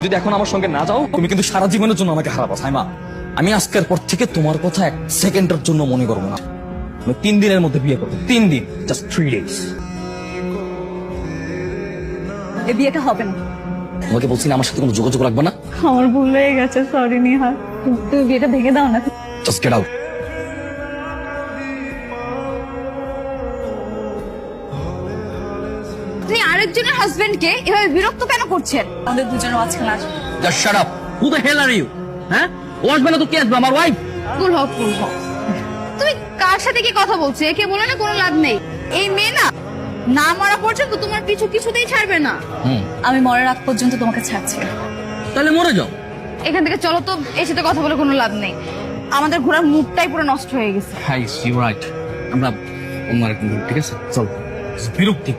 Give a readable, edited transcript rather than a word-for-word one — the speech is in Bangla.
যদি এখন আমার সঙ্গে না যাও তুমি কিন্তু সারা জীবনের জন্য আমাকে হারাবো সাইমা। আমি আজকের পর থেকে তোমার কথা 1 সেকেন্ডের জন্য মনে করবো না। আমি 3 দিনের মধ্যে বিয়ে করবো, 3 দিন, জাস্ট 3 ডেজ। এই বিয়েটা হবে না। তোমাকে বলছি না আমার সাথে কোনো যোগাযোগ রাখবে না। আমার ভুল হয়ে গেছে, সরি নিহার। তুমি বিয়েটা ভেঙে দাও না। Just get out. আপনি আরেকজনের হাজবেন্ডকে এভাবে বিরক্ত কেন করছেন? আমাদের দুজনের মাঝখানে আসবে। Just shut up. Who the hell are you? হ্যাঁ, ও আসবে না তো কে আসবে? আমার ওয়াইফ। কুল হও, কুল হও। তুমি কার সাথে কি কথা বলছো? একে বলে না কোনো লাভ নেই। এই মেয়ে না মারা পর্যন্ত তোমার কিছুতেই ছাড়বে না। আমি মরার আগ পর্যন্ত তোমাকে ছাড়ছি না। তাহলে মরে যাও। এখান থেকে চলো তো, এর সাথে কথা বলে কোনো লাভ নেই। আমাদের ঘোরার মুডটাই পুরো নষ্ট হয়ে গেছে। Hi, you right. আমরা অন্য আরেকদিন, ঠিক আছে? চল, বিরক্তি।